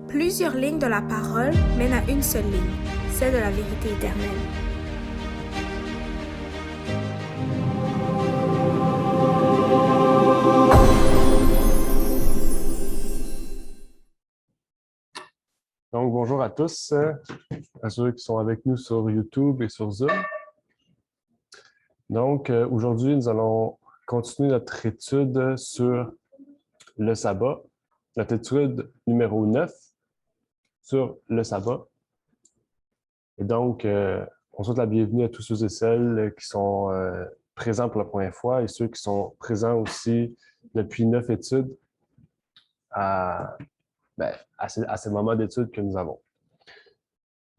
Plusieurs lignes de la parole mènent à une seule ligne, celle de la vérité éternelle. Donc, bonjour à tous, à ceux qui sont avec nous sur YouTube et sur Zoom. Donc, aujourd'hui, nous allons continuer notre étude sur le sabbat, notre étude numéro 9 sur le sabbat. Et donc, on souhaite la bienvenue à tous ceux et celles qui sont présents pour la première fois et ceux qui sont présents aussi depuis 9 études à ces moments d'études que nous avons.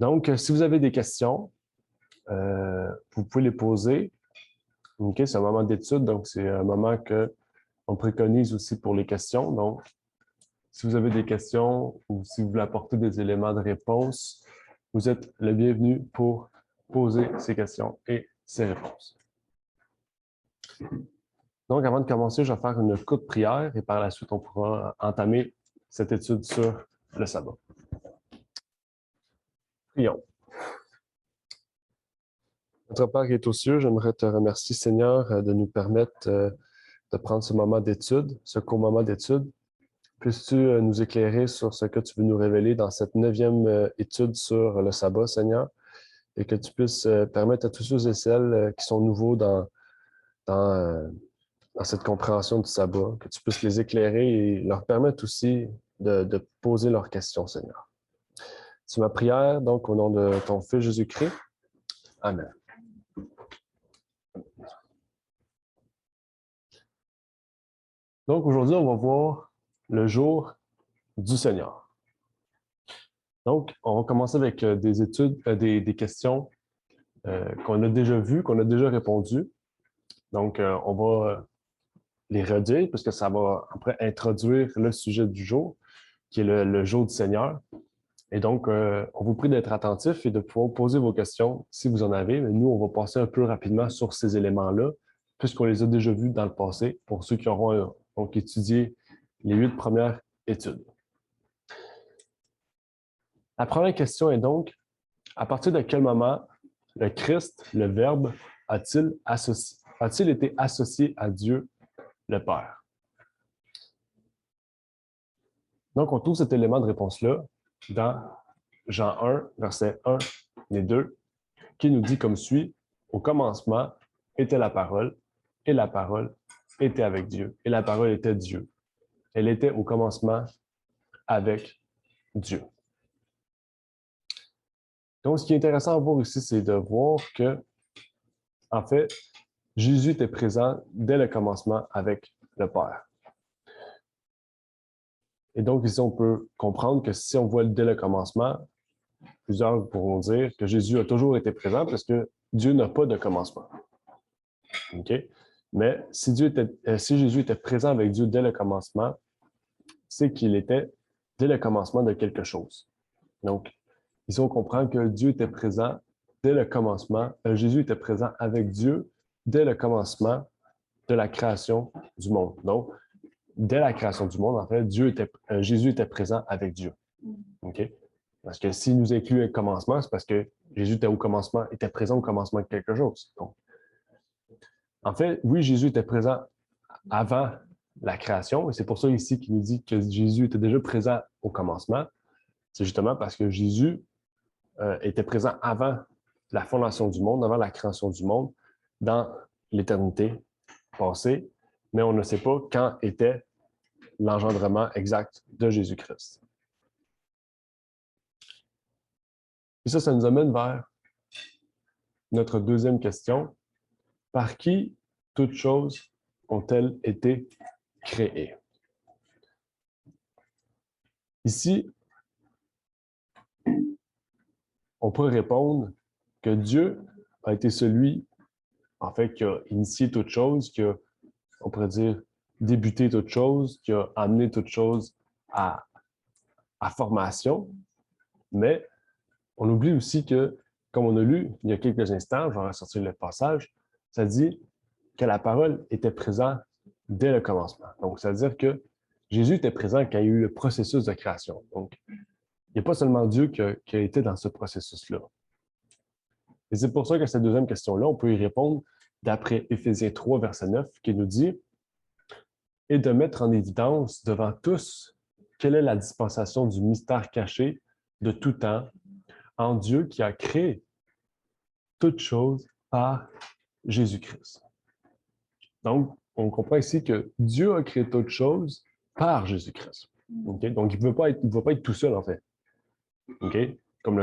Donc, si vous avez des questions, vous pouvez les poser. Okay, c'est un moment d'étude, donc c'est un moment qu'on préconise aussi pour les questions. Donc, si vous avez des questions ou si vous voulez apporter des éléments de réponse, vous êtes le bienvenu pour poser ces questions et ces réponses. Donc, avant de commencer, je vais faire une courte prière et par la suite, on pourra entamer cette étude sur le sabbat. Prions. Notre Père qui est aux cieux, j'aimerais te remercier, Seigneur, de nous permettre de prendre ce moment d'étude, ce court moment d'étude. Puisses-tu nous éclairer sur ce que tu veux nous révéler dans cette 9e étude sur le sabbat, Seigneur, et que tu puisses permettre à tous ceux et celles qui sont nouveaux dans cette compréhension du sabbat, que tu puisses les éclairer et leur permettre aussi de poser leurs questions, Seigneur. C'est ma prière, donc, au nom de ton Fils Jésus-Christ. Amen. Donc, aujourd'hui, on va voir le jour du Seigneur. Donc, on va commencer avec des études, des questions qu'on a déjà vues, qu'on a déjà répondues. Donc, on va les redire, puisque ça va après introduire le sujet du jour, qui est le jour du Seigneur. Et donc, on vous prie d'être attentifs et de pouvoir poser vos questions si vous en avez. Mais nous, on va passer un peu rapidement sur ces éléments-là, puisqu'on les a déjà vus dans le passé, pour ceux qui auront donc étudié les 8 premières études. La première question est donc, à partir de quel moment le Christ, le Verbe, a-t-il été associé à Dieu le Père? Donc, on trouve cet élément de réponse-là dans Jean 1, verset 1 et 2, qui nous dit comme suit: « Au commencement était la parole, et la parole était avec Dieu, et la parole était Dieu. Elle était au commencement avec Dieu. » Donc, ce qui est intéressant à voir ici, c'est de voir que, en fait, Jésus était présent dès le commencement avec le Père. Et donc, ici, on peut comprendre que si on voit dès le commencement, plusieurs pourront dire que Jésus a toujours été présent parce que Dieu n'a pas de commencement. Okay? Mais si Jésus était présent avec Dieu dès le commencement, c'est qu'il était dès le commencement de quelque chose. Donc, ici, on comprend que Dieu était présent dès le commencement. Jésus était présent avec Dieu dès le commencement de la création du monde. Donc, dès la création du monde, en fait, Jésus était présent avec Dieu. Okay? Parce que s'il nous inclut un commencement, c'est parce que Jésus était présent au commencement de quelque chose. Donc, en fait, oui, Jésus était présent avant la création, et c'est pour ça ici qu'il nous dit que Jésus était déjà présent au commencement. C'est justement parce que Jésus était présent avant la fondation du monde, avant la création du monde, dans l'éternité passée, mais on ne sait pas quand était l'engendrement exact de Jésus-Christ. Et ça nous amène vers notre deuxième question. Par qui toutes choses ont-elles été créées? Ici, on peut répondre que Dieu a été celui, en fait, qui a initié toute chose, qui a, on pourrait dire, débuté toute chose, qui a amené toute chose à formation, mais on oublie aussi que, comme on a lu il y a quelques instants, je vais ressortir le passage, ça dit que la parole était présente dès le commencement. Donc, ça veut dire que Jésus était présent quand il y a eu le processus de création. Donc, Il n'y a pas seulement Dieu qui a été dans ce processus-là. Et c'est pour ça que cette deuxième question-là, on peut y répondre d'après Éphésiens 3, verset 9, qui nous dit « Et de mettre en évidence devant tous quelle est la dispensation du mystère caché de tout temps en Dieu qui a créé toutes choses par Jésus-Christ. » Donc, on comprend ici que Dieu a créé toutes choses par Jésus-Christ. Okay? Donc, il ne va pas être tout seul, en fait. Okay? Comme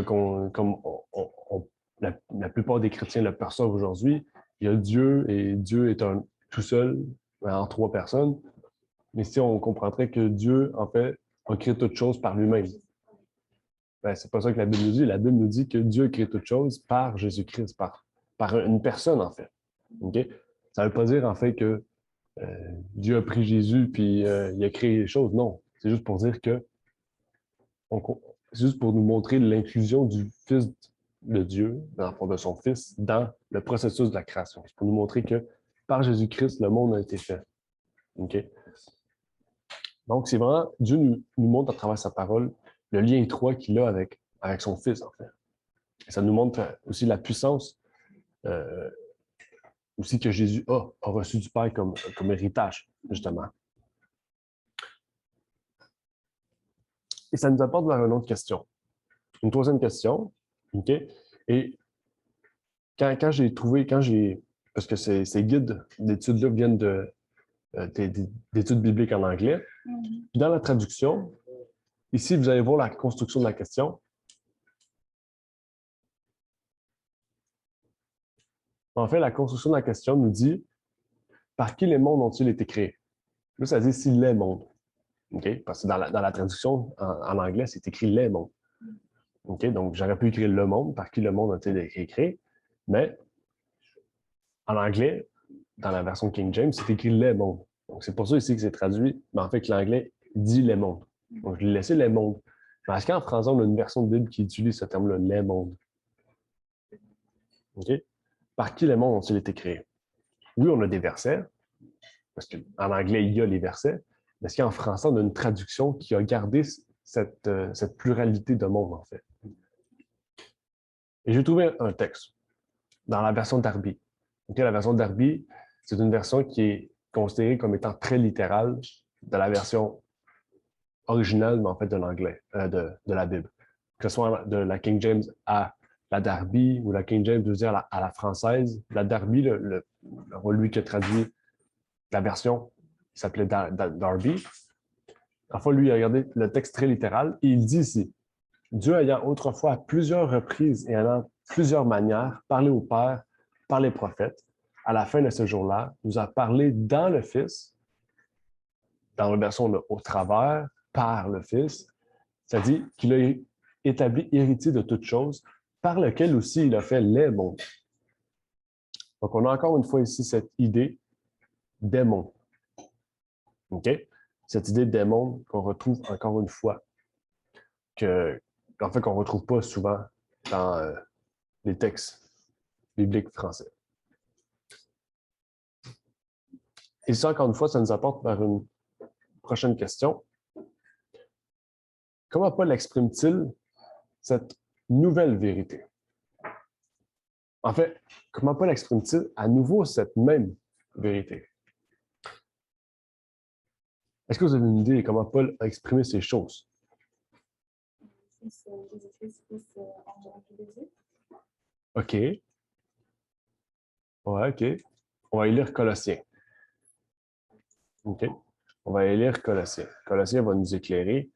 la plupart des chrétiens le perçoivent aujourd'hui, il y a Dieu et Dieu est tout seul, en trois personnes. Mais si on comprendrait que Dieu, en fait, a créé toutes choses par lui-même. Ben, c'est pas ça que la Bible nous dit. La Bible nous dit que Dieu a créé toutes choses par Jésus-Christ, par une personne, en fait. Okay? Ça ne veut pas dire, en fait, que Dieu a pris Jésus puis il a créé les choses. Non. C'est juste pour dire que c'est juste pour nous montrer l'inclusion du Fils de Dieu, de son Fils, dans le processus de la création. C'est pour nous montrer que par Jésus-Christ, le monde a été fait. Okay? Donc, c'est vraiment, Dieu nous montre à travers sa parole le lien étroit qu'il a avec son Fils, en fait. Et ça nous montre aussi la puissance aussi que Jésus a reçu du Père comme héritage, justement. Et ça nous apporte vers une autre question. Une troisième question, OK? Et quand j'ai trouvé, parce que ces guides d'études-là viennent d'études bibliques en anglais, puis dans la traduction, ici, vous allez voir la construction de la question. En fait, la construction de la question nous dit « Par qui les mondes ont-ils été créés? » Là, ça dit « Si les mondes. » OK? Parce que dans la traduction en anglais, c'est écrit « les mondes. » OK? Donc, j'aurais pu écrire « le monde », par qui le monde a-t-il été créé, mais en anglais, dans la version King James, c'est écrit « les mondes ». Donc, c'est pour ça ici que c'est traduit, mais en fait, que l'anglais dit « les mondes ». Donc, je l'ai laissé « les mondes ». Parce qu'en français, on a une version de Bible qui utilise ce terme-là, « les mondes ». OK? Par qui les mondes ont-ils été créés? Oui, on a des versets, parce qu'en anglais, il y a les versets, mais est-ce qu'en français, on a une traduction qui a gardé cette pluralité de mondes, en fait? Et j'ai trouvé un texte dans la version Darby. Okay, la version Darby, c'est une version qui est considérée comme étant très littérale de la version originale, mais en fait de l'anglais, de la Bible. Que ce soit de la King James à la Darby ou la King James, je veux dire à la française. La Darby, lui qui a traduit la version, il s'appelait Darby. Enfin, lui, il a regardé le texte très littéral et il dit ici, Dieu ayant autrefois à plusieurs reprises et en plusieurs manières parlé au Père par les prophètes, à la fin de ce jour-là, nous a parlé dans le Fils, dans la version de au travers, par le Fils, c'est-à-dire qu'il a établi héritier de toutes choses, par lequel aussi il a fait les mondes. Donc, on a encore une fois ici cette idée des mondes. OK? Cette idée des mondes qu'on retrouve encore une fois, en fait, qu'on ne retrouve pas souvent dans les textes bibliques français. Et ça, encore une fois, ça nous apporte vers une prochaine question. Comment Paul exprime-t-il cette nouvelle vérité? En fait, comment Paul exprime-t-il à nouveau cette même vérité? Est-ce que vous avez une idée de comment Paul a exprimé ces choses? OK. Ouais, OK. On va y lire Colossiens. OK. On va y lire Colossiens. Colossiens va nous éclairer.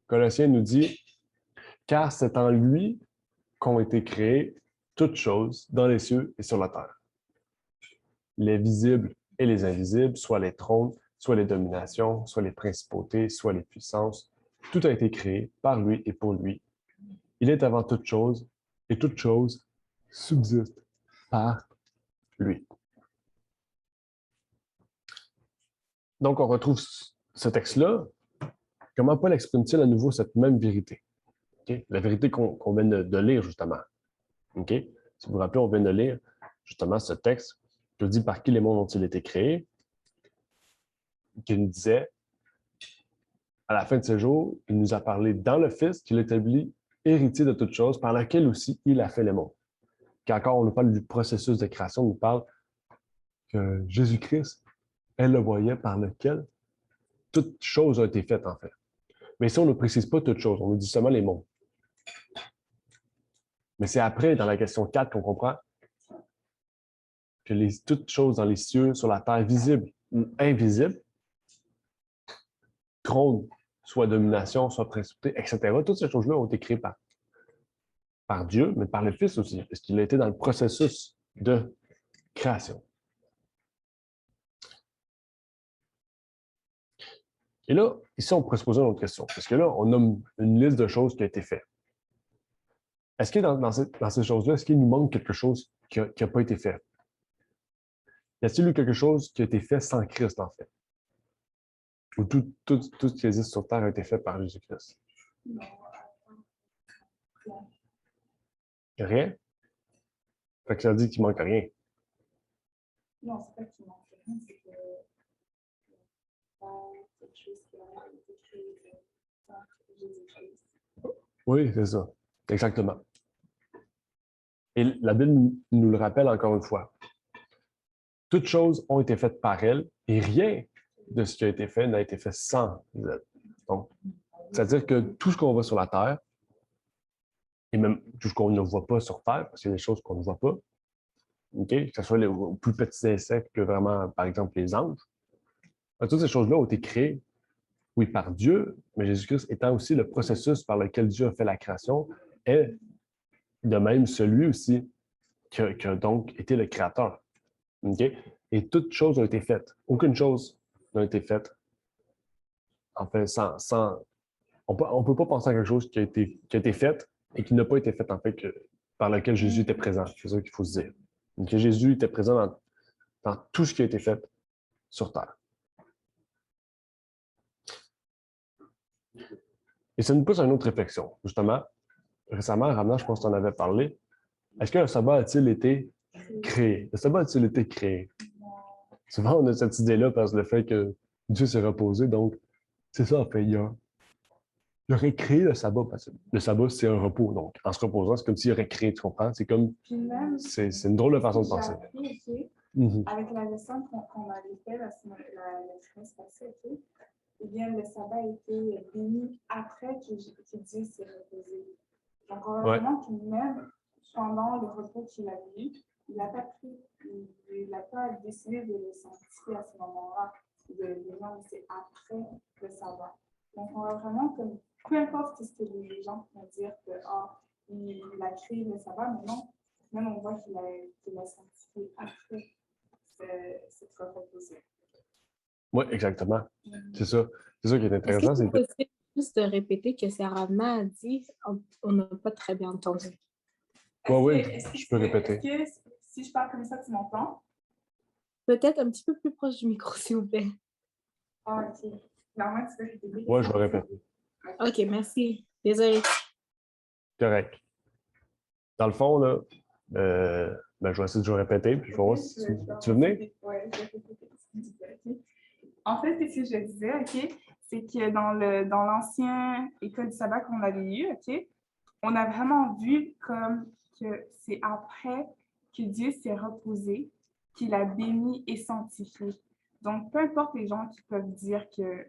Colossiens nous dit « Car c'est en lui qu'ont été créées toutes choses dans les cieux et sur la terre. Les visibles et les invisibles, soit les trônes, soit les dominations, soit les principautés, soit les puissances. Tout a été créé par lui et pour lui. Il est avant toute chose et toute chose subsiste par lui. » Donc, on retrouve ce texte-là. Comment Paul exprime-t-il à nouveau cette même vérité? Okay? La vérité qu'on vient de lire, justement. Okay? Si vous vous rappelez, on vient de lire justement ce texte qui dit par qui les mondes ont-ils été créés, qui nous disait à la fin de ce jour, il nous a parlé dans le Fils qu'il établit héritier de toutes choses, par laquelle aussi il a fait les mondes. Quand encore on nous parle du processus de création, on nous parle que Jésus-Christ est le moyen par lequel toute chose a été faite, en fait. Mais ici, on ne précise pas toute chose, on nous dit seulement les mondes. Mais c'est après, dans la question 4, qu'on comprend que toutes choses dans les cieux, sur la terre, visibles ou invisibles, trône, soit domination, soit principauté, etc. Toutes ces choses-là ont été créées par Dieu, mais par le Fils aussi, parce qu'il a été dans le processus de création. Et là, ici, on pourrait se poser une autre question, parce que là, on nomme une liste de choses qui a été faite. Est-ce que dans ces choses-là, est-ce qu'il nous manque quelque chose qui n'a pas été fait? Y a-t-il eu quelque chose qui a été fait sans Christ, en fait? Ou tout ce qui existe sur Terre a été fait par Jésus-Christ? Rien? Fait que ça dit qu'il manque rien. Non, c'est pas qu'il manque rien, c'est que quelque chose qui a été créé par Jésus-Christ. Oui, c'est ça. Exactement. Et la Bible nous le rappelle encore une fois. Toutes choses ont été faites par elle et rien de ce qui a été fait n'a été fait sans elle. Donc, c'est-à-dire que tout ce qu'on voit sur la Terre, et même tout ce qu'on ne voit pas sur Terre, parce qu'il y a des choses qu'on ne voit pas, okay? Que ce soit les plus petits insectes que vraiment, par exemple, les anges, toutes ces choses-là ont été créées, oui, par Dieu, mais Jésus-Christ étant aussi le processus par lequel Dieu a fait la création, est de même celui aussi qui a donc été le créateur. Okay? Et toutes choses ont été faites. Aucune chose n'a été faite, en fait, on ne peut pas penser à quelque chose qui a été fait et qui n'a pas été fait, en fait, par lequel Jésus était présent. C'est ça qu'il faut se dire. Donc, Jésus était présent dans tout ce qui a été fait sur Terre. Et ça nous pousse à une autre réflexion. Justement, récemment, Ramna, je pense que tu en avais parlé. Est-ce que le sabbat a-t-il été créé? Le sabbat a-t-il été créé? Souvent, on a cette idée-là parce que le fait que Dieu s'est reposé, donc c'est ça, en fait, il aurait créé le sabbat, parce que le sabbat, c'est un repos. Donc, en se reposant, c'est comme s'il aurait créé, tu comprends? C'est comme, c'est une drôle de façon de penser. Avec la leçon qu'on avait fait la semaine passée, eh bien, le sabbat a été béni après que Dieu s'est reposé. Donc, on voit vraiment que même pendant le repos qu'il a eu, il n'a pas décidé de le sanctifier à ce moment-là, mais c'est après le sabbat. Donc, on voit vraiment que peu importe ce que les gens vont dire que il a créé le sabbat, mais non, même on voit qu'il a sanctifié après cette reposée. Oui, exactement. C'est ça. C'est ça qui est intéressant. Est-ce que c'est possible juste de répéter que Sarah a dit? On n'a pas très bien entendu. Oui, je peux répéter. Est-ce que si je parle comme ça, tu m'entends? Peut-être un petit peu plus proche du micro, s'il vous plaît. Ah, OK. Normalement, tu peux répéter. Oui, je vais répéter. OK, merci. Désolée. Correct. Dans le fond, là, je vais essayer de répéter, puis je vais voir si tu veux venir? Oui, je vais répéter. En fait, ce que je disais, OK, c'est que dans l'ancien école du sabbat qu'on avait eu, OK, on a vraiment vu comme que c'est après que Dieu s'est reposé, qu'il a béni et sanctifié. Donc, peu importe les gens qui peuvent dire que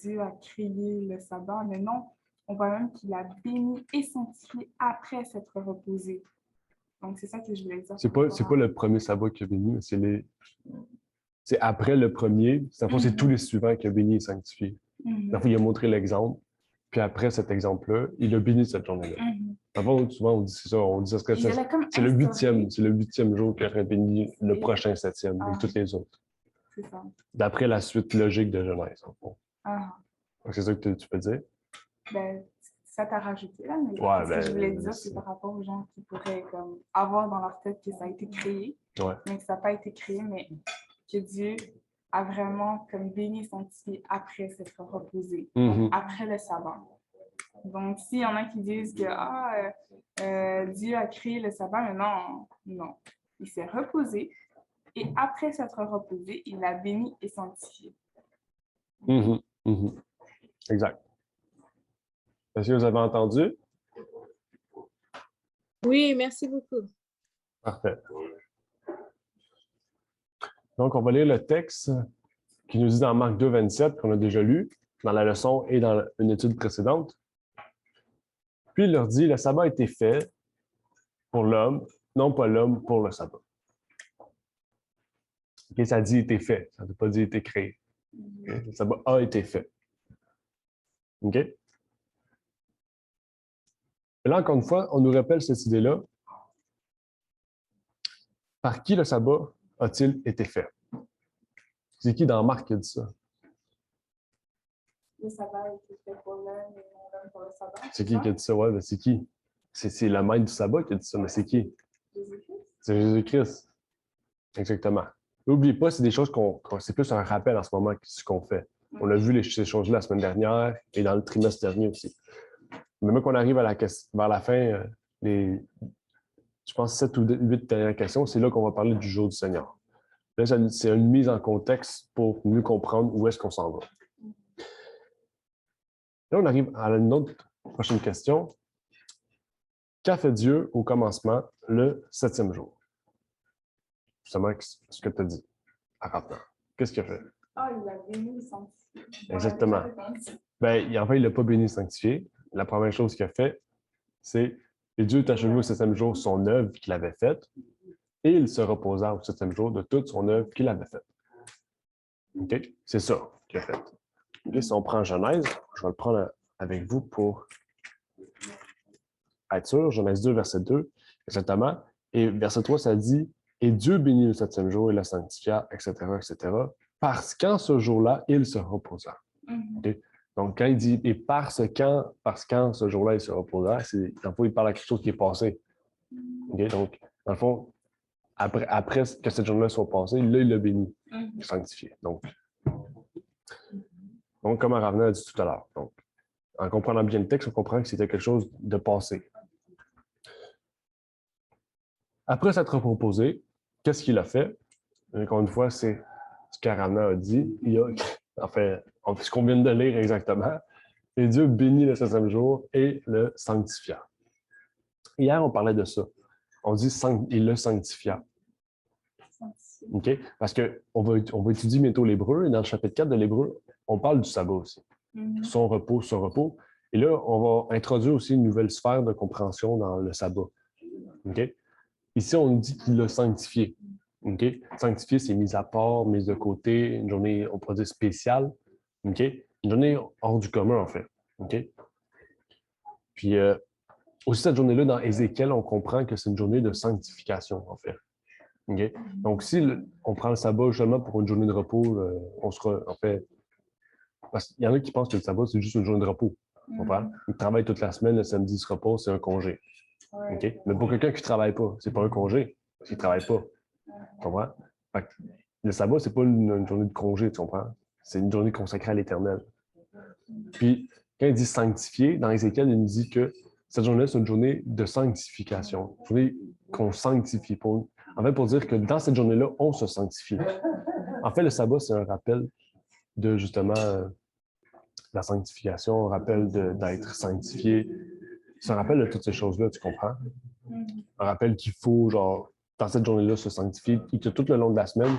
Dieu a créé le sabbat, mais non, on voit même qu'il a béni et sanctifié après s'être reposé. Donc, c'est ça que je voulais dire. C'est pas le premier sabbat qui a béni, mais c'est après le premier. C'est tous les suivants qui a béni et sanctifié. D'abord, il a montré l'exemple, puis après cet exemple-là, il a béni cette journée-là. D'abord, souvent, on dit ça, c'est le huitième jour qu'il aurait béni le prochain septième et toutes les autres. C'est ça. D'après la suite logique de Genèse. Donc, c'est ça que tu peux dire? Ben, ça t'a rajouté là, mais ce que je voulais dire, c'est par rapport aux gens qui pourraient avoir dans leur tête que ça a été créé, mais que ça n'a pas été créé, mais que Dieu a vraiment béni et sanctifié après s'être reposé, après le sabbat. Donc, s'il y en a qui disent que Dieu a créé le sabbat, mais non. Il s'est reposé et après s'être reposé, il a béni et sanctifié. Exact. Est-ce que vous avez entendu? Oui, merci beaucoup. Parfait. Donc, on va lire le texte qui nous dit dans Marc 2, 27, qu'on a déjà lu, dans la leçon et dans une étude précédente. Puis il leur dit, le sabbat a été fait pour l'homme, non pas l'homme pour le sabbat. Okay, ça dit été fait, ça ne veut pas dire été créé. Okay? Le sabbat a été fait. OK? Et là, encore une fois, on nous rappelle cette idée-là. Par qui le sabbat a-t-il été fait? C'est qui dans Marc qui a dit ça? Le sabbat a été fait pour l'homme et non l'homme pour le sabbat. C'est qui a dit ça? Ouais, mais c'est qui? C'est le maître du sabbat qui a dit ça, mais c'est qui? Jésus-Christ. C'est Jésus-Christ. Exactement. N'oubliez pas, c'est des choses c'est plus un rappel en ce moment que ce qu'on fait. On a vu ces choses-là la semaine dernière et dans le trimestre dernier aussi. Mais même qu'on arrive vers la fin, je pense 7 ou 8 dernières questions, c'est là qu'on va parler du jour du Seigneur. Là, c'est une mise en contexte pour mieux comprendre où est-ce qu'on s'en va. Là, on arrive à une autre prochaine question. Qu'a fait Dieu au commencement le 7e jour? Justement, ce que tu as dit à rapport. Qu'est-ce qu'il a fait? Ah, il a béni, sanctifié. Exactement. Ben, en fait, il n'a pas béni, sanctifié. La première chose qu'il a fait, c'est et Dieu t'a achevé au 7e jour son œuvre qu'il avait faite, et il se reposa au 7e jour de toute son œuvre qu'il avait faite. OK? C'est ça qu'il a fait. Okay? Si on prend Genèse, je vais le prendre avec vous pour être sûr. Genèse 2, verset 2, exactement. Et verset 3, ça dit « Et Dieu bénit le 7e jour et le sanctifia, etc., etc., parce qu'en ce jour-là, il se reposa. Okay? Donc, quand il dit « et parce qu'en ce jour-là, il se reposa », dans le fond, il parle à quelque chose qui est passé. Okay? Donc, dans le fond, après que cette journée-là soit passée, là, il l'a béni, sanctifié. Donc, comme Ravna a dit tout à l'heure. Donc, en comprenant bien le texte, on comprend que c'était quelque chose de passé. Après s'être reposé, qu'est-ce qu'il a fait? Encore une fois, c'est ce qu'Aravna a dit. Ce qu'on vient de lire exactement. Et Dieu bénit le 7e jour et le sanctifia. Hier, on parlait de ça. On dit il le sanctifia. OK? Parce qu'on va étudier bientôt l'Hébreu, et dans le chapitre 4 de l'Hébreu, on parle du sabbat aussi. Son repos, son repos. Et là, on va introduire aussi une nouvelle sphère de compréhension dans le sabbat. OK? Ici, on dit qu'il l'a sanctifié. OK? Sanctifié, c'est mis à part, mis de côté, une journée, on pourrait dire spéciale. OK? Une journée hors du commun, en fait. OK? Puis, aussi, cette journée-là, dans Ézéchiel, on comprend que c'est une journée de sanctification, en fait. Okay? Donc, si on prend le sabbat justement pour une journée de repos, on sera, en fait, parce qu'il y en a qui pensent que le sabbat, c'est juste une journée de repos. On comprend? Ils travaillent toute la semaine, le samedi, ils se reposent, c'est un congé. Okay? Mais pour quelqu'un qui ne travaille pas, c'est pas un congé, parce qu'il ne travaille pas. Tu comprends? Fait que le sabbat, c'est pas une journée de congé, tu comprends? C'est une journée consacrée à l'Éternel. Puis, quand il dit sanctifié, dans Ézéchiel, il nous dit que cette journée, c'est une journée de sanctification. Une journée qu'on sanctifie. En fait, pour dire que dans cette journée-là, on se sanctifie. En fait, le sabbat, c'est un rappel de, justement, la sanctification, un rappel d'être sanctifié. C'est un rappel de toutes ces choses-là, tu comprends? Un rappel qu'il faut, genre, dans cette journée-là, se sanctifier et que tout le long de la semaine,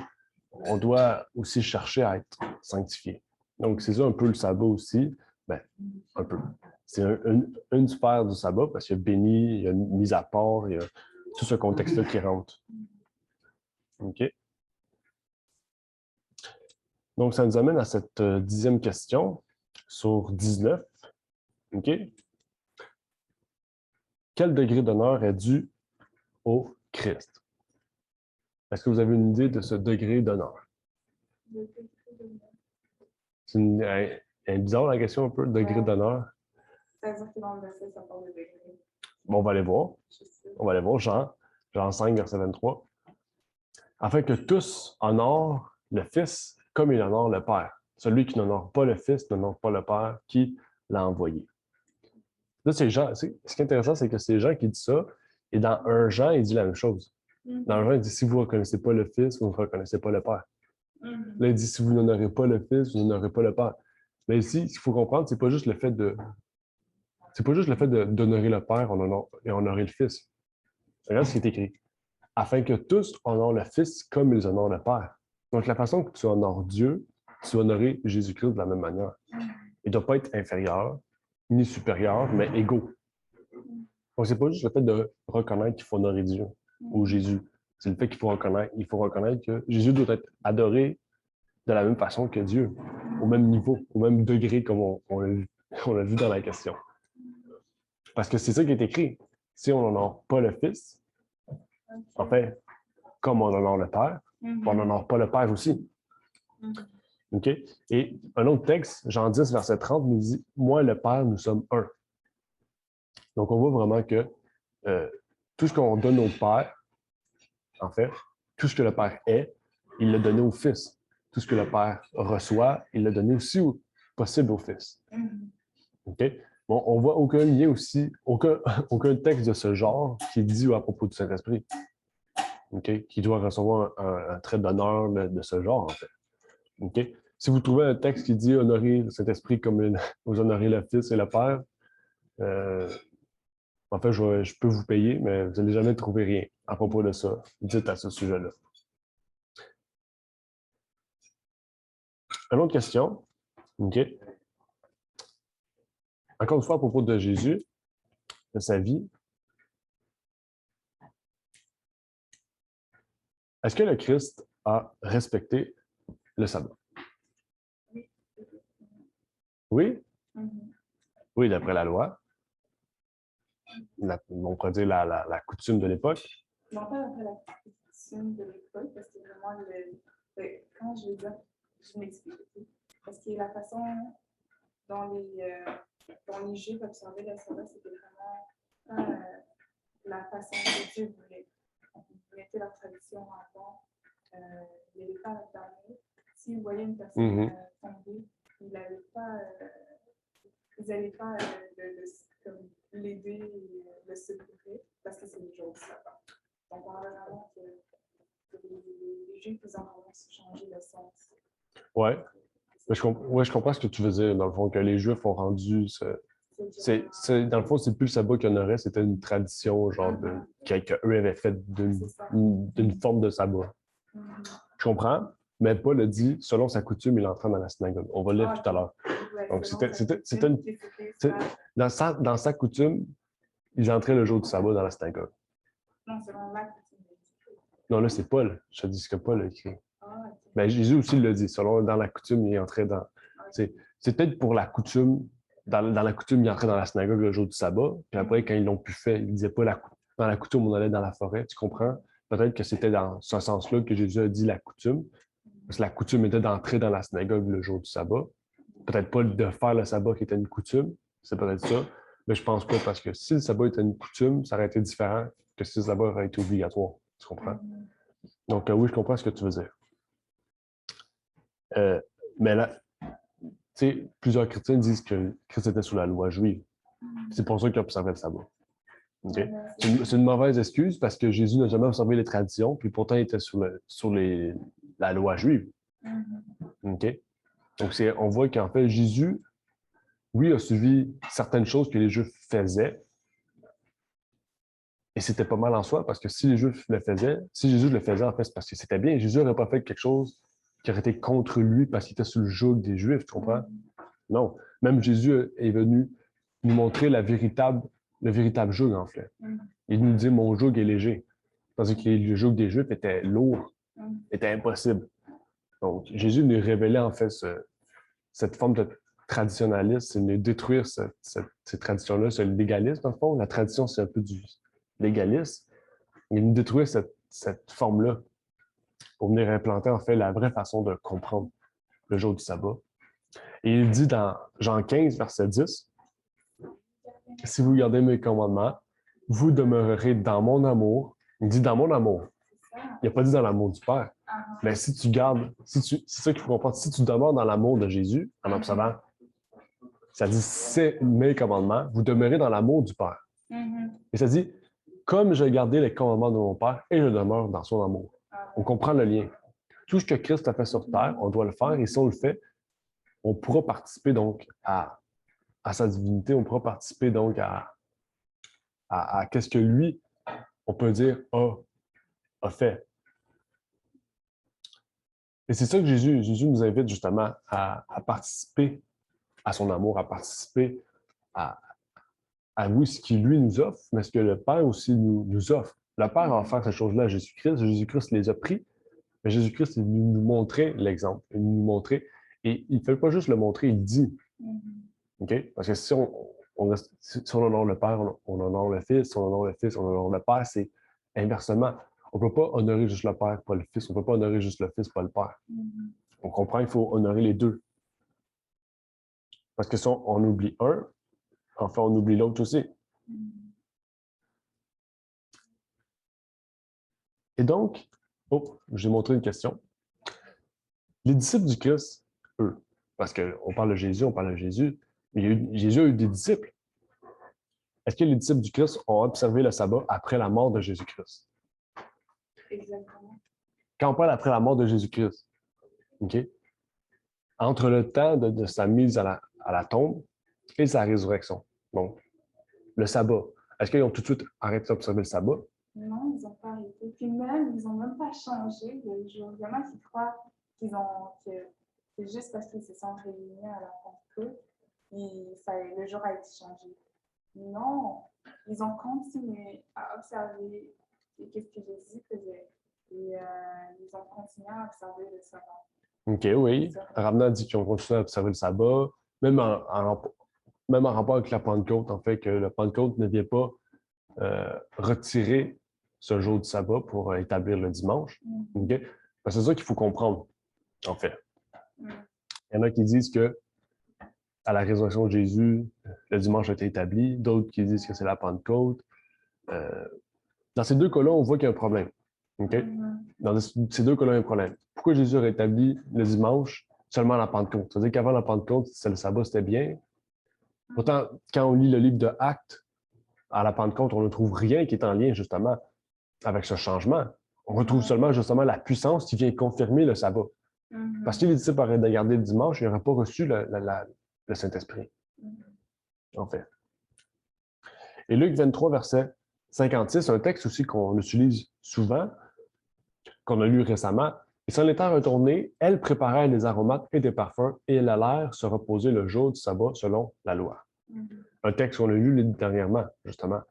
on doit aussi chercher à être sanctifié. Donc, c'est ça un peu le sabbat aussi. Ben, un peu. C'est une sphère du sabbat parce qu'il y a béni, il y a une mise à part, il y a tout ce contexte-là qui rentre. OK? Donc, ça nous amène à cette 10e question sur 19. OK? Quel degré d'honneur est dû au Christ? Est-ce que vous avez une idée de ce degré d'honneur? C'est bizarre la question un peu, degré d'honneur. C'est-à-dire que dans le verset, ça parle de degré. Bon, on va aller voir. On va aller voir Jean 5, verset 23. Afin que tous honorent le Fils comme il honore le Père. Celui qui n'honore pas le Fils n'honore pas le Père qui l'a envoyé. Là, ce qui est intéressant, c'est que c'est Jean qui dit ça, et dans 1 Jean, il dit la même chose. Dans 1 Jean, il dit si vous ne reconnaissez pas le Fils, vous ne reconnaissez pas le Père. Là, il dit si vous n'honorez pas le Fils, vous n'honorez pas le Père. Mais ici, ce qu'il faut comprendre, c'est pas juste le fait de. C'est pas juste le fait d'honorer le Père et honorer le Fils. Regarde ce qui est écrit. Afin que tous honorent le Fils comme ils honorent le Père. Donc, la façon que tu honores Dieu, tu vas honorer Jésus-Christ de la même manière. Il ne doit pas être inférieur, ni supérieur, mais égaux. Donc, c'est pas juste le fait de reconnaître qu'il faut honorer Dieu ou Jésus. C'est le fait qu'il faut reconnaître que Jésus doit être adoré de la même façon que Dieu, au même niveau, au même degré, comme on l'a vu dans la question. Parce que c'est ça qui est écrit. Si on n'honore pas le Fils, en fait, comme on honore le Père, on n'honore pas le Père aussi. OK? Et un autre texte, Jean 10, verset 30, nous dit « Moi et le Père, nous sommes un ». Donc, on voit vraiment que tout ce qu'on donne au Père, en fait, tout ce que le Père est, il l'a donné au Fils. Tout ce que le Père reçoit, il l'a donné aussi possible au Fils. OK? Bon, on voit aucun lien aussi, aucun texte de ce genre qui dit à propos du Saint-Esprit. OK? Qui doit recevoir un trait d'honneur de ce genre, en fait. OK? Si vous trouvez un texte qui dit honorer le Saint-Esprit comme vous honorez le Fils et le Père, en fait, je peux vous payer, mais vous n'allez jamais trouver rien à propos de ça. Dites à ce sujet-là. Une autre question. OK? Encore une fois, à propos de Jésus, de sa vie. Est-ce que le Christ a respecté le sabbat? Oui? Oui, d'après la loi. On pourrait dire la coutume de l'époque. Non, pas d'après la coutume de l'époque, parce que vraiment, quand je veux dire, je m'explique. Parce que la façon dont les Juifs observaient le sabbat, c'était vraiment pas la façon que Dieu voulait. Ils mettaient leur tradition en avant. Il n'y avait pas à la s'ils voyaient une personne tomber, ils n'allaient pas, l'aider et le secourir parce que c'est le jour du sabbat. Donc, on a vraiment que les Juifs, ils ont vraiment changé le sens. Ouais. Je comprends ce que tu veux dire, dans le fond, que les Juifs ont rendu. Dans le fond, c'est plus le sabbat qu'il y en aurait, c'était une tradition, genre, qu'eux avaient fait d'une forme de sabbat. Je comprends, mais Paul a dit, selon sa coutume, il entrait dans la synagogue. On va le lire tout à l'heure. Donc, dans sa coutume, ils entraient le jour du sabbat dans la synagogue. Non, selon la coutume. Non, là, c'est Paul. Je te dis ce que Paul a écrit. Mais Jésus aussi l'a dit. Dans la coutume, il entrait dans. C'est peut-être pour la coutume. Dans la coutume, il entrait dans la synagogue le jour du sabbat. Puis après, quand ils l'ont plus fait, il ne disait pas dans la coutume, on allait dans la forêt. Tu comprends? Peut-être que c'était dans ce sens-là que Jésus a dit la coutume. Parce que la coutume était d'entrer dans la synagogue le jour du sabbat. Peut-être pas de faire le sabbat qui était une coutume. C'est peut-être ça. Mais je pense pas parce que si le sabbat était une coutume, ça aurait été différent que si le sabbat aurait été obligatoire. Tu comprends? Donc, oui, je comprends ce que tu veux dire. Mais là, tu sais, plusieurs chrétiens disent que Christ était sous la loi juive. C'est pour ça qu'il observait le sabbat. Okay? C'est une mauvaise excuse parce que Jésus n'a jamais observé les traditions, puis pourtant il était sur la loi juive. Okay? Donc, on voit qu'en fait, Jésus, oui, a suivi certaines choses que les Juifs faisaient, et c'était pas mal en soi, parce que si les Juifs le faisaient, si Jésus le faisait, en fait, c'est parce que c'était bien. Jésus n'aurait pas fait quelque chose qui aurait été contre lui parce qu'il était sous le joug des Juifs, tu comprends? Non. Même Jésus est venu nous montrer le véritable joug, en fait. Il nous dit, mon joug est léger. Tandis que le joug des Juifs était lourd, était impossible. Donc, Jésus nous révélait, en fait, cette forme de traditionnalisme, c'est de détruire ces traditions-là, ce légalisme, dans le fond. La tradition, c'est un peu du légalisme. Il nous détruire cette forme-là pour venir implanter, en fait, la vraie façon de comprendre le jour du sabbat. Et il dit dans Jean 15, verset 10, « Si vous gardez mes commandements, vous demeurerez dans mon amour. » Il dit « dans mon amour ». Il n'a pas dit dans l'amour du Père. Mais si tu gardes, c'est ça qu'il faut comprendre, si tu demeures dans l'amour de Jésus, en observant, ça dit « c'est mes commandements, vous demeurez dans l'amour du Père ». Et ça dit « comme j'ai gardé les commandements de mon Père et je demeure dans son amour ». On comprend le lien. Tout ce que Christ a fait sur terre, on doit le faire, et si on le fait, on pourra participer donc à sa divinité, on pourra participer donc à qu'est-ce que lui, on peut dire, a fait. Et c'est ça que Jésus nous invite justement à participer à son amour, à participer à oui, ce qu'il lui nous offre, mais ce que le Père aussi nous offre. Le Père a offert ces choses-là à Jésus-Christ. Jésus-Christ les a pris, mais Jésus-Christ, il nous montrait l'exemple. Il nous montrait, et il ne fait pas juste le montrer, il dit. OK? Parce que si on honore le Père, on honore le Fils, si on honore le Fils, on honore le Père, c'est inversement. On ne peut pas honorer juste le Père, pas le Fils. On ne peut pas honorer juste le Fils, pas le Père. On comprend qu'il faut honorer les deux. Parce que si on oublie un, enfin, on oublie l'autre aussi. Et donc, j'ai montré une question. Les disciples du Christ, eux, parce qu'on parle de Jésus, mais Jésus a eu des disciples. Est-ce que les disciples du Christ ont observé le sabbat après la mort de Jésus-Christ? Exactement. Quand on parle après la mort de Jésus-Christ, OK? Entre le temps de sa mise à la tombe et sa résurrection, donc, le sabbat, est-ce qu'ils ont tout de suite arrêté d'observer le sabbat? Non, ils n'ont pas arrêté. Puis même, ils n'ont même pas changé le jour. Il y en a qui croient que c'est juste parce qu'ils se sont réunis à la Pentecôte et le jour a été changé. Non, ils ont continué à observer qu'est-ce que Jésus faisait. Et ils ont continué à observer le sabbat. OK, oui. Ramna dit qu'ils ont continué à observer le sabbat, même en rapport avec la Pentecôte, en fait, que la Pentecôte ne vient pas retirer ce jour du sabbat pour établir le dimanche. Okay? C'est ça qu'il faut comprendre, en fait. Il y en a qui disent que à la résurrection de Jésus, le dimanche a été établi. D'autres qui disent que c'est la Pentecôte. Dans ces deux cas-là, on voit qu'il y a un problème. Okay? Dans ces deux cas-là, il y a un problème. Pourquoi Jésus a rétabli le dimanche seulement à la Pentecôte? C'est-à-dire qu'avant la Pentecôte, le sabbat, c'était bien. Pourtant, quand on lit le livre de Actes, à la Pentecôte, on ne trouve rien qui est en lien, justement, avec ce changement. On retrouve seulement, justement, la puissance qui vient confirmer le sabbat. Parce que les disciples auraient de garder le dimanche, ils n'auraient pas reçu le Saint-Esprit, en fait. Et Luc 23, verset 56, un texte aussi qu'on utilise souvent, qu'on a lu récemment. « Et s'en étant retournés, elles préparèrent des aromates et des parfums, et elles allèrent se reposer le jour du sabbat selon la loi. » Un texte qu'on a lu dernièrement, justement.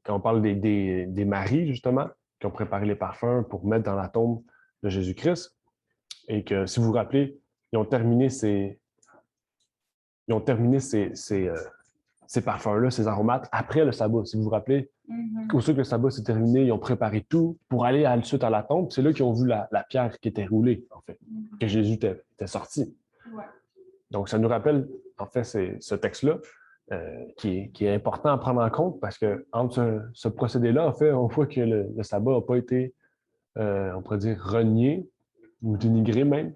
Quand on parle des maris, justement, qui ont préparé les parfums pour mettre dans la tombe de Jésus-Christ, et que, si vous vous rappelez, ils ont terminé ces parfums-là, ces aromates, après le sabbat. Si vous vous rappelez, aussitôt que le sabbat s'est terminé, ils ont préparé tout pour aller ensuite à la tombe. C'est là qu'ils ont vu la pierre qui était roulée, en fait, que Jésus était sorti. Ouais. Donc, ça nous rappelle, en fait, ce texte-là, qui est important à prendre en compte parce que entre ce procédé-là, en fait, on voit que le sabbat n'a pas été, on pourrait dire, renié ou dénigré même,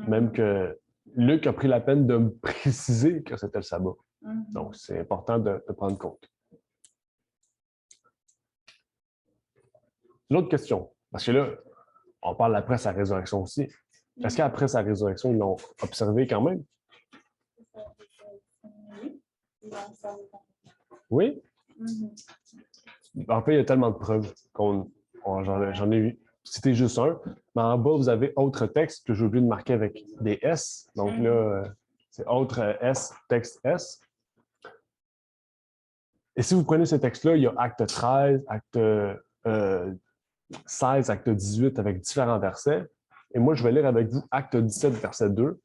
même que Luc a pris la peine de me préciser que c'était le sabbat. Donc, c'est important de prendre compte. L'autre question, parce que là, on parle après sa résurrection aussi. Est-ce qu'après sa résurrection, ils l'ont observé quand même? Oui? En fait, il y a tellement de preuves j'en ai cité juste un. Mais en bas, vous avez autre texte que j'ai oublié de marquer avec des S. Donc là, c'est autre S, texte S. Et si vous prenez ce texte-là, il y a acte 13, acte 16, acte 18 avec différents versets. Et moi, je vais lire avec vous acte 17, verset 2,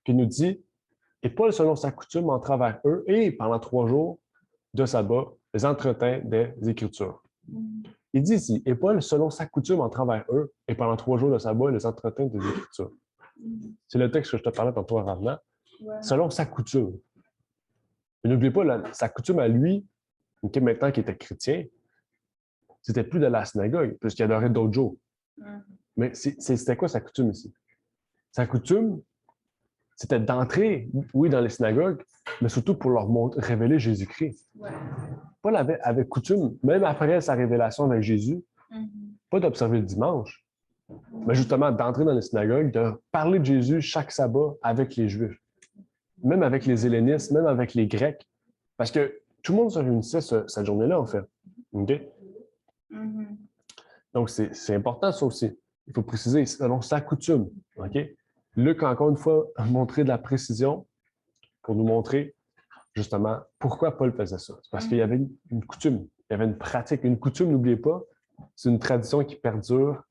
qui nous dit « Et Paul, selon sa coutume, entra vers eux et, pendant 3 jours de sabbat, les entretint des Écritures. » Il dit ici « Et Paul, selon sa coutume, entra vers eux et, pendant 3 jours de sabbat, les entretint des Écritures. » C'est le texte que je te parlais tantôt en revenant. Ouais. Selon sa coutume. Mais n'oubliez pas, sa coutume à lui, maintenant qu'il était chrétien, c'était plus de la synagogue, puisqu'il adorait d'autres jours. Mais c'était quoi sa coutume ici? Sa coutume, c'était d'entrer, oui, dans les synagogues, mais surtout pour leur révéler Jésus-Christ. Ouais. Paul avait coutume, même après sa révélation avec Jésus, pas d'observer le dimanche, Mais justement, d'entrer dans les synagogues, de parler de Jésus chaque sabbat avec les Juifs, même avec les Hellénistes, même avec les Grecs, parce que tout le monde se réunissait cette journée-là, en fait. OK? Mhm. Donc, c'est important, ça aussi. Il faut préciser, selon sa coutume. OK? Luc, encore une fois, a montré de la précision pour nous montrer, justement, pourquoi Paul faisait ça. C'est parce qu'il y avait une coutume, il y avait une pratique. Une coutume, n'oubliez pas, c'est une tradition qui perdure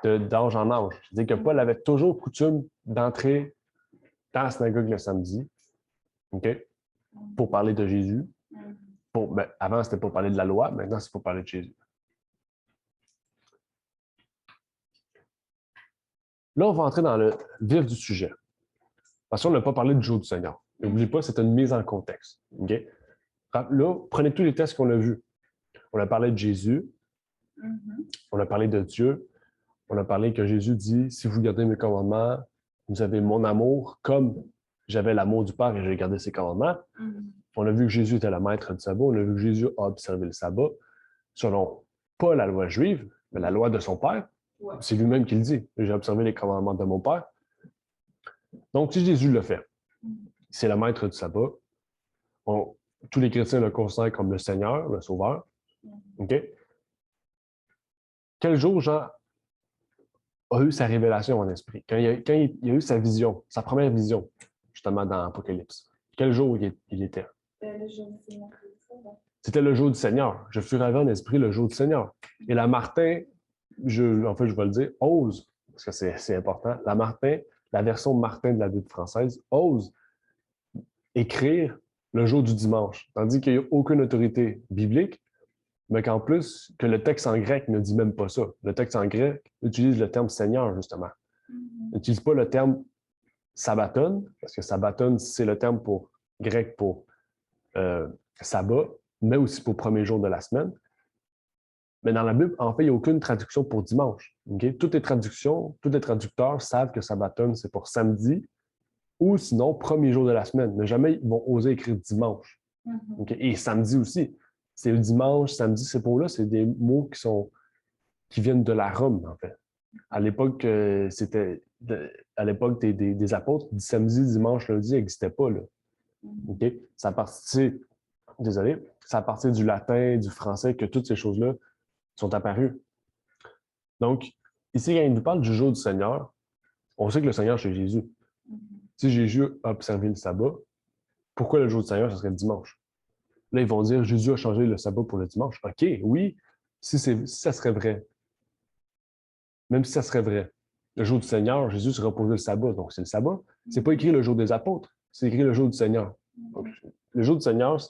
d'âge en âge. C'est-à-dire que Paul avait toujours coutume d'entrer dans la synagogue le samedi, OK? Pour parler de Jésus. Avant, c'était pour parler de la loi, maintenant, c'est pour parler de Jésus. Là, on va entrer dans le vif du sujet. Parce qu'on n'a pas parlé du jour du Seigneur. N'oubliez pas, c'est une mise en contexte. OK? Là, prenez tous les textes qu'on a vus. On a parlé de Jésus, on a parlé de Dieu, on a parlé que Jésus dit, si vous gardez mes commandements, vous avez mon amour, comme j'avais l'amour du Père et j'ai gardé ses commandements. On a vu que Jésus était le maître du sabbat, on a vu que Jésus a observé le sabbat, selon pas la loi juive, mais la loi de son Père. Ouais. C'est lui-même qui le dit. J'ai observé les commandements de mon Père. Donc, si Jésus le fait, c'est le maître du sabbat. Tous les chrétiens le considèrent comme le Seigneur, le Sauveur. OK? Quel jour Jean a eu sa révélation en esprit? Quand il a eu sa vision, sa première vision, justement dans l'Apocalypse. Quel jour il était? C'était le jour du Seigneur. Je fus ravi en esprit le jour du Seigneur. Et la Martin, je vais le dire, ose, parce que c'est important, la version Martin de la Bible française, ose écrire le jour du dimanche, tandis qu'il n'y a aucune autorité biblique, mais qu'en plus, que le texte en grec ne dit même pas ça. Le texte en grec utilise le terme Seigneur, justement. Il n'utilise pas le terme sabbaton, parce que sabbaton, c'est le terme grec pour sabbat, mais aussi pour premier jour de la semaine. Mais dans la Bible, en fait, il n'y a aucune traduction pour dimanche. Okay? Toutes les traducteurs savent que sabbaton, c'est pour samedi, ou sinon, premier jour de la semaine. Mais jamais ils vont oser écrire dimanche. Okay? Et samedi aussi. C'est le dimanche, samedi, ces mots-là, c'est des mots qui viennent de la Rome, en fait. À l'époque, à l'époque des apôtres, samedi, dimanche, lundi n'existait pas. Là. Okay? C'est à partir du latin, du français, que toutes ces choses-là sont apparues. Donc, ici, quand il nous parle du jour du Seigneur, on sait que le Seigneur, c'est Jésus. Si Jésus a observé le sabbat, pourquoi le jour du Seigneur, ce serait le dimanche? Là, ils vont dire, Jésus a changé le sabbat pour le dimanche. OK, oui, si ça serait vrai. Même si ça serait vrai. Le jour du Seigneur, Jésus se reposait le sabbat, donc c'est le sabbat. C'est pas écrit le jour des apôtres, c'est écrit le jour du Seigneur. Donc, le jour du Seigneur,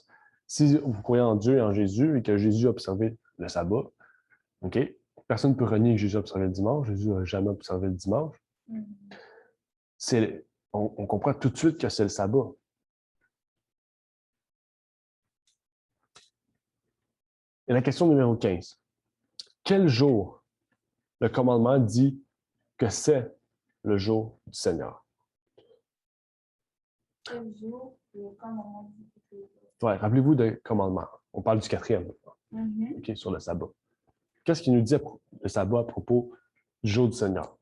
si vous croyez en Dieu et en Jésus et que Jésus a observé le sabbat, OK, personne ne peut renier que Jésus a observé le dimanche. Jésus n'a jamais observé le dimanche. On comprend tout de suite que c'est le sabbat. Et la question numéro 15. Quel jour le commandement dit que c'est le jour du Seigneur? Quel jour le commandement dit que c'est le jour? Ouais, rappelez-vous des commandements. On parle du 4e, okay, sur le sabbat. Qu'est-ce qu'il nous dit le sabbat à propos du jour du Seigneur?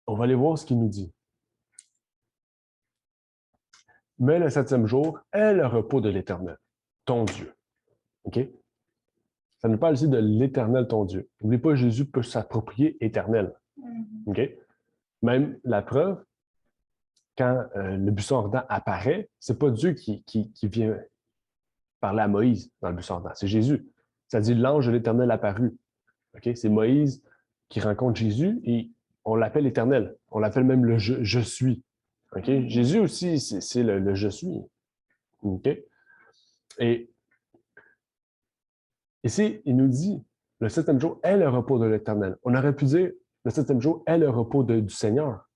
On va aller voir ce qu'il nous dit. Mais le 7e jour est le repos de l'Éternel, ton Dieu. OK? Ça nous parle ici de l'Éternel, ton Dieu. N'oubliez pas, Jésus peut s'approprier éternel. OK? Même la preuve, quand le buisson ardent apparaît, ce n'est pas Dieu qui vient parler à Moïse dans le buisson ardent, c'est Jésus. Ça dit l'ange de l'Éternel apparu. Okay? C'est Moïse qui rencontre Jésus et on l'appelle éternel. On l'appelle même le je suis. Okay? Jésus aussi, c'est le je suis. Okay? Et ici, il nous dit le 7e jour est le repos de l'Éternel. On aurait pu dire le 7e jour est le repos du Seigneur.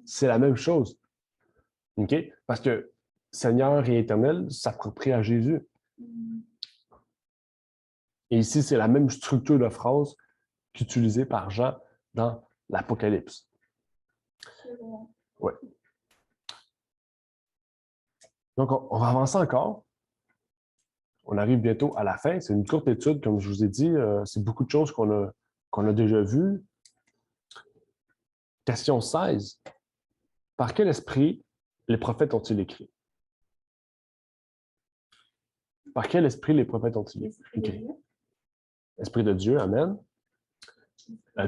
C'est la même chose. Okay? Parce que Seigneur et Éternel s'approprient à Jésus. Et ici, c'est la même structure de phrase qu'utilisée par Jean dans l'Apocalypse. Oui. Donc, on va avancer encore. on arrive bientôt à la fin. C'est une courte étude, comme je vous ai dit. C'est beaucoup de choses qu'on a déjà vues. Question 16. Par quel esprit les prophètes ont-ils écrit? Par quel esprit les prophètes ont-ils écrit? Esprit de Dieu, amen.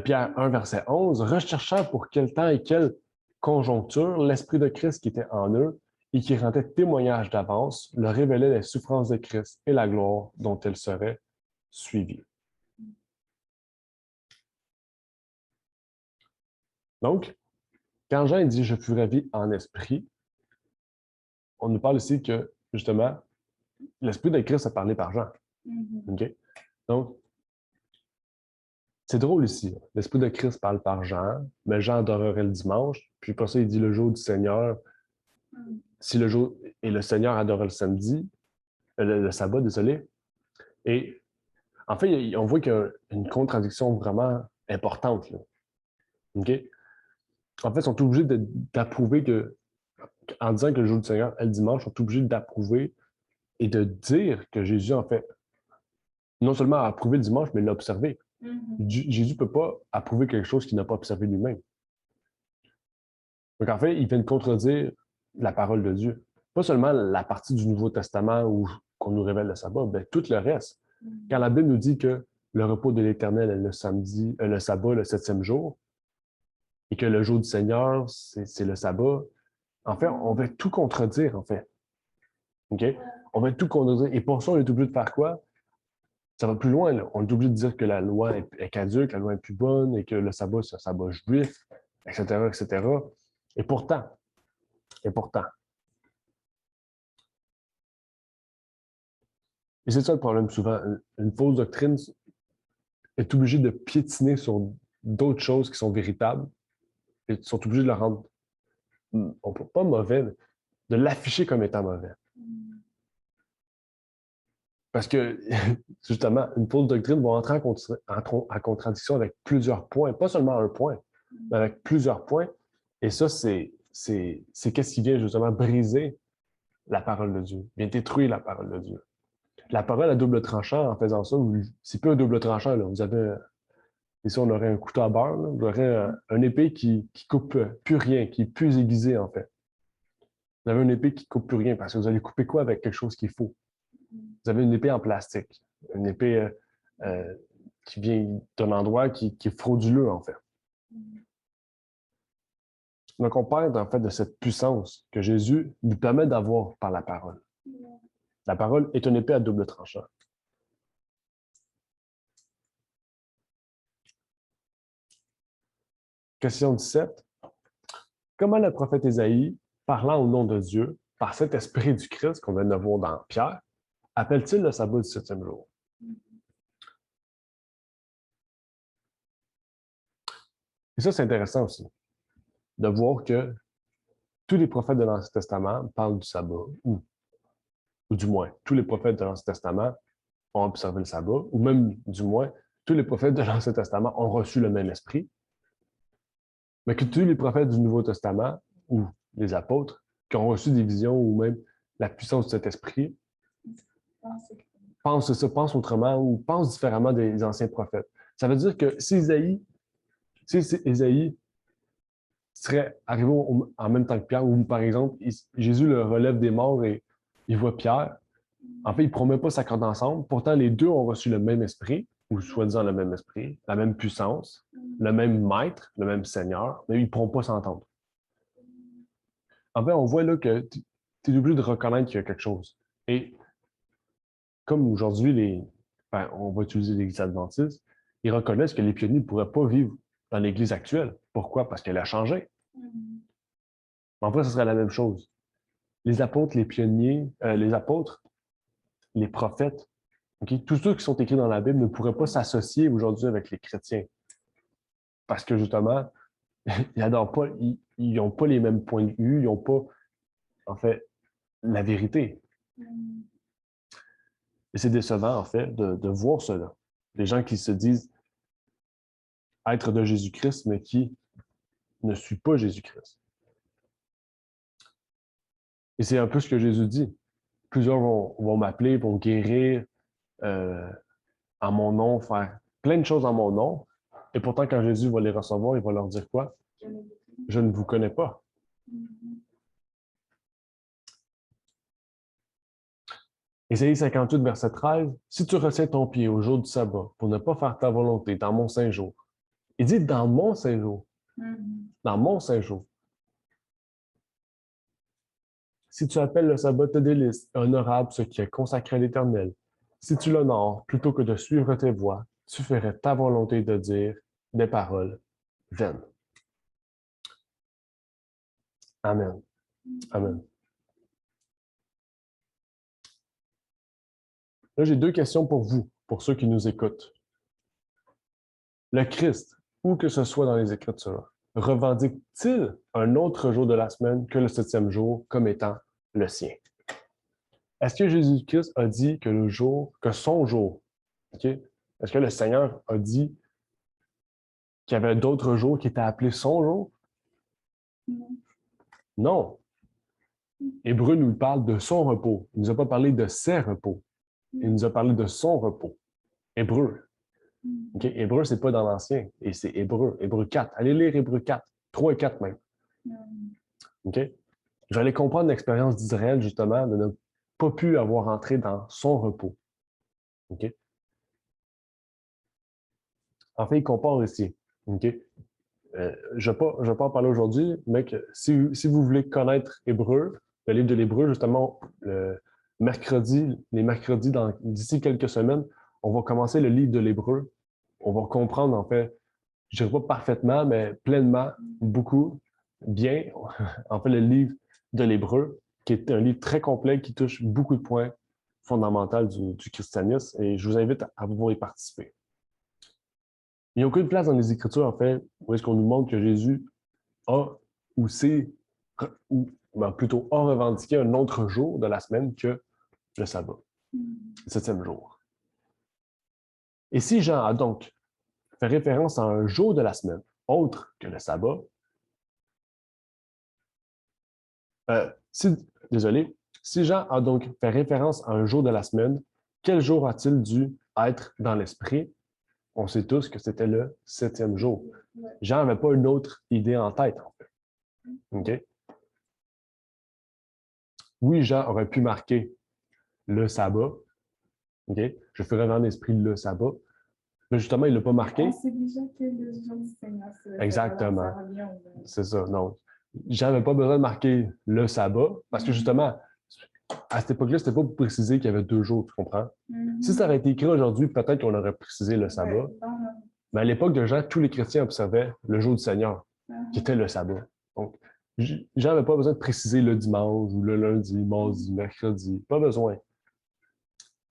Pierre 1, verset 11. Recherchant pour quel temps et quelle conjoncture l'Esprit de Christ qui était en eux et qui rendait témoignage d'avance, leur révélait les souffrances de Christ et la gloire dont elles seraient suivies. Donc, quand Jean dit « je fus ravi en esprit », on nous parle ici que, justement, l'Esprit de Christ a parlé par Jean. Okay? Donc, c'est drôle ici. L'Esprit de Christ parle par Jean, mais Jean adorerait le dimanche. Puis pour ça, il dit le jour du Seigneur. Si le jour et le Seigneur adorait le samedi, le sabbat, désolé. Et en fait, on voit qu'il y a une contradiction vraiment importante. Là. Okay? En fait, ils sont obligés d'approuver que, en disant que le jour du Seigneur est le dimanche, ils sont obligés d'approuver et de dire que Jésus, en fait, non seulement a approuvé le dimanche, mais l'a observé. Jésus ne peut pas approuver quelque chose qu'il n'a pas observé lui-même. Donc, en fait, il vient de contredire la parole de Dieu. Pas seulement la partie du Nouveau Testament où qu'on nous révèle le sabbat, mais tout le reste. Quand la Bible nous dit que le repos de l'Éternel est le samedi, le sabbat, le 7e jour, et que le jour du Seigneur, c'est le sabbat, en fait, on va tout contredire, en fait. OK? On va tout contredire. Et pour ça, on est obligé de faire quoi? Ça va plus loin, là. On est obligé de dire que la loi est caduque, la loi est plus bonne, et que le sabbat, c'est un sabbat juif, etc., etc. Et pourtant, et c'est ça le problème souvent, une fausse doctrine est obligée de piétiner sur d'autres choses qui sont véritables, et sont obligés de le rendre, on peut pas mauvais, mais de l'afficher comme étant mauvais. Parce que, justement, une fausse doctrine va entrer en contradiction avec plusieurs points, pas seulement un point, mais avec plusieurs points. Et ça, c'est qu'est-ce qui vient justement briser la parole de Dieu, vient détruire la parole de Dieu. La parole à double tranchant, en faisant ça, c'est plus un double tranchant. Là. Vous avez, ici, on aurait un couteau à beurre, là. Vous aurez un épée qui coupe plus rien, qui est plus aiguisée, en fait. Vous avez une épée qui coupe plus rien, parce que vous allez couper quoi avec quelque chose qui est faux? Vous avez une épée en plastique, une épée qui vient d'un endroit qui est frauduleux, en fait. Donc, on parle, en fait, de cette puissance que Jésus nous permet d'avoir par la parole. La parole est une épée à double tranchant. Question 17. Comment le prophète Ésaïe, parlant au nom de Dieu, par cet esprit du Christ qu'on vient de voir dans Pierre, appelle-t-il le sabbat du 7e jour? Et ça, c'est intéressant aussi, de voir que tous les prophètes de l'Ancien Testament parlent du sabbat, ou du moins, tous les prophètes de l'Ancien Testament ont observé le sabbat, ou même, du moins, tous les prophètes de l'Ancien Testament ont reçu le même esprit, mais que tous les prophètes du Nouveau Testament, ou les apôtres, qui ont reçu des visions, ou même la puissance de cet esprit, pensent autrement, ou pensent différemment des anciens prophètes. Ça veut dire que si Ésaïe serait arrivé en même temps que Pierre, ou par exemple, Jésus le relève des morts et il voit Pierre, en fait, ils ne promet pas s'accorder ensemble. Pourtant, les deux ont reçu le même esprit, ou soi-disant le même esprit, la même puissance, le même maître, le même Seigneur, mais ils ne pourront pas s'entendre. En fait, on voit là que tu es obligé de reconnaître qu'il y a quelque chose. Et comme aujourd'hui, on va utiliser l'Église adventiste, ils reconnaissent que les pionniers ne pourraient pas vivre dans l'Église actuelle. Pourquoi? Parce qu'elle a changé. Mais en fait, ce serait la même chose. Les apôtres, les pionniers, les apôtres, les prophètes, okay, tous ceux qui sont écrits dans la Bible ne pourraient pas s'associer aujourd'hui avec les chrétiens. Parce que justement, ils n'ont pas les mêmes points de vue, ils n'ont pas, en fait, la vérité. Et c'est décevant, en fait, de voir cela. Des gens qui se disent être de Jésus-Christ, mais qui ne suivent pas Jésus-Christ. Et c'est un peu ce que Jésus dit. plusieurs vont m'appeler, vont guérir en mon nom, faire plein de choses en mon nom. Et pourtant, quand Jésus va les recevoir, il va leur dire quoi? Je ne vous connais pas. Ésaïe 58, verset 13, « Si tu retiens ton pied au jour du sabbat pour ne pas faire ta volonté dans mon saint jour, il dit dans mon saint jour, dans mon saint jour. Si tu appelles le sabbat tes délices, honorable ce qui est consacré à l'Éternel, si tu l'honores plutôt que de suivre tes voies, tu ferais ta volonté de dire des paroles vaines. » Amen. Amen. Là, j'ai deux questions pour vous, pour ceux qui nous écoutent. Le Christ, où que ce soit dans les Écritures, revendique-t-il un autre jour de la semaine que le 7e jour comme étant le sien? Est-ce que Jésus-Christ a dit que son jour, okay? Est-ce que le Seigneur a dit qu'il y avait d'autres jours qui étaient appelés son jour? Non. Hébreu nous parle de son repos. Il ne nous a pas parlé de ses repos. Il nous a parlé de son repos. Hébreu. Okay? Hébreu, ce n'est pas dans l'Ancien. Et c'est Hébreu. Hébreu 4. Allez lire Hébreu 4. 3 et 4 même. Okay? J'allais comprendre l'expérience d'Israël, justement, de ne pas pu avoir entré dans son repos. Okay? En fait, il compare ici. Okay? Je ne vais pas en parler aujourd'hui, mais que si vous voulez connaître Hébreu, le livre de l'Hébreu, justement, les mercredis, d'ici quelques semaines, on va commencer le livre de l'Hébreu. On va comprendre, en fait, je ne dirais pas parfaitement, mais pleinement, beaucoup, bien, en fait, le livre de l'Hébreu, qui est un livre très complet, qui touche beaucoup de points fondamentaux du christianisme, et je vous invite à pouvoir y participer. Il n'y a aucune place dans les Écritures, en fait, où est-ce qu'on nous montre que Jésus a plutôt a revendiqué un autre jour de la semaine que le sabbat, le 7e jour. Et si Jean a donc fait référence à un jour de la semaine autre que le sabbat, si Jean a donc fait référence à un jour de la semaine, quel jour a-t-il dû être dans l'esprit? On sait tous que c'était le 7e jour. Jean n'avait pas une autre idée en tête, en fait. Okay? Oui, Jean aurait pu marquer le sabbat. Okay? Je ferai dans l'esprit le sabbat. Mais justement, il ne l'a pas marqué. On sait déjà que le jour du Seigneur, exactement. C'est ça. Non. Jean n'avait pas besoin de marquer le sabbat parce que justement, à cette époque-là, ce n'était pas pour préciser qu'il y avait 2 jours, tu comprends? Si ça aurait été écrit aujourd'hui, peut-être qu'on aurait précisé le sabbat. Mais à l'époque de Jean, tous les chrétiens observaient le jour du Seigneur, qui était le sabbat. Donc, Jean n'avait pas besoin de préciser le dimanche ou le lundi, mardi, mercredi. Pas besoin.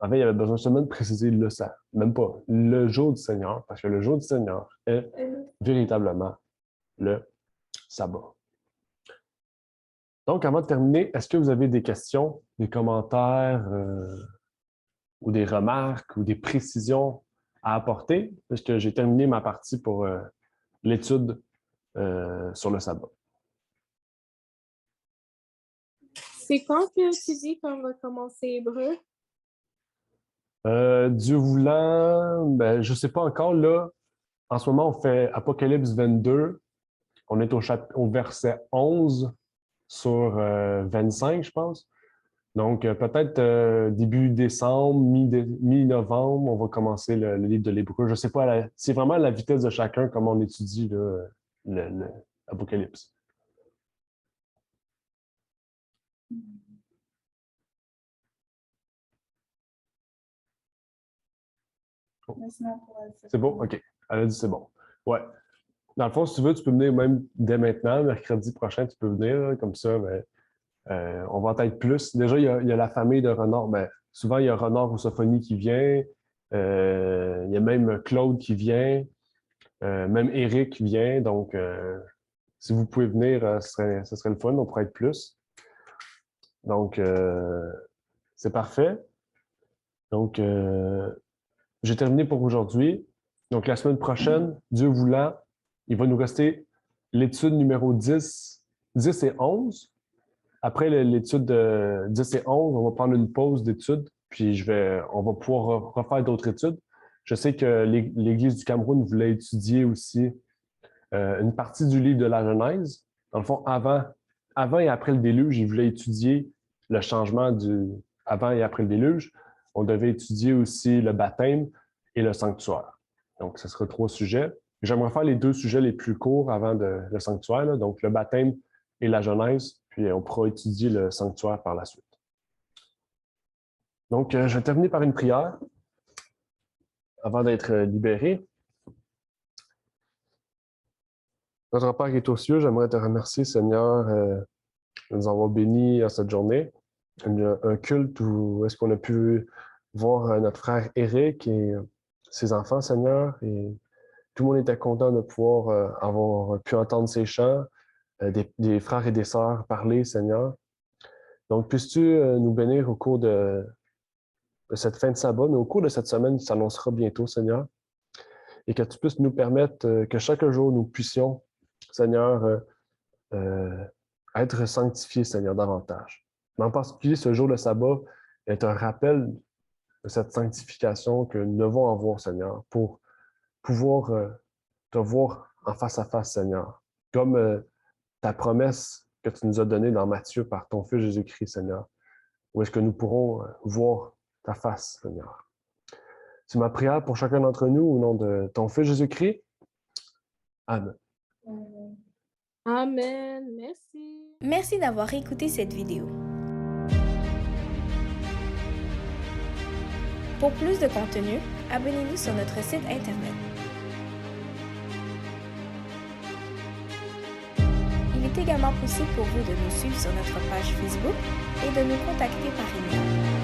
En fait, il avait besoin seulement de préciser le sabbat. Même pas le jour du Seigneur, parce que le jour du Seigneur est véritablement le sabbat. Donc, avant de terminer, est-ce que vous avez des questions, des commentaires ou des remarques ou des précisions à apporter? Parce que j'ai terminé ma partie pour l'étude sur le sabbat. C'est quand que tu dis qu'on va commencer Hébreu? Dieu voulant, ben, je ne sais pas encore. Là, en ce moment, on fait Apocalypse 22. On est au verset 11 sur 25, je pense. Donc, peut-être début décembre, mi-novembre, on va commencer le livre de l'Hébreu. Je ne sais pas, c'est vraiment à la vitesse de chacun comment on étudie l'Apocalypse. C'est bon? OK. Elle a dit c'est bon. Ouais. Dans le fond, si tu veux, tu peux venir même dès maintenant. Mercredi prochain, tu peux venir. Là, comme ça, ben, on va être plus. Déjà, il y a la famille de Renard. Ben, souvent, il y a Renard Rousophonie qui vient. Il y a même Claude qui vient. Même Éric qui vient. Donc, si vous pouvez venir, ce serait le fun. On pourrait être plus. Donc, c'est parfait. Donc, j'ai terminé pour aujourd'hui. Donc, la semaine prochaine, Dieu voulant, il va nous rester l'étude numéro 10 et 11. après l'étude de 10 et 11, on va prendre une pause d'études, puis on va pouvoir refaire d'autres études. Je sais que l'Église du Cameroun voulait étudier aussi une partie du livre de la Genèse. Dans le fond, avant et après le déluge, ils voulaient étudier le changement avant et après le déluge. On devait étudier aussi le baptême et le sanctuaire. Donc, ce sera 3 sujets. J'aimerais faire les 2 sujets les plus courts avant le sanctuaire, là, donc le baptême et la Genèse, puis on pourra étudier le sanctuaire par la suite. Donc, je vais terminer par une prière avant d'être libéré. Notre Père qui est aux cieux, j'aimerais te remercier, Seigneur, de nous avoir bénis à cette journée. Un culte où est-ce qu'on a pu voir notre frère Éric et ses enfants, Seigneur, et tout le monde était content de pouvoir avoir pu entendre ses chants, des frères et des sœurs parler, Seigneur. Donc, puisses-tu nous bénir au cours de cette fin de sabbat, mais au cours de cette semaine qui s'annoncera bientôt, Seigneur, et que tu puisses nous permettre que chaque jour nous puissions, Seigneur, être sanctifiés, Seigneur, davantage. Mais en particulier, ce jour de sabbat est un rappel de cette sanctification que nous devons avoir, Seigneur, pour pouvoir te voir en face à face, Seigneur. Comme ta promesse que tu nous as donnée dans Matthieu par ton Fils Jésus-Christ, Seigneur. Où est-ce que nous pourrons voir ta face, Seigneur. C'est ma prière pour chacun d'entre nous au nom de ton Fils Jésus-Christ. Amen. Amen. Merci. Merci d'avoir écouté cette vidéo. Pour plus de contenu, abonnez-vous sur notre site Internet. Il est également possible pour vous de nous suivre sur notre page Facebook et de nous contacter par email.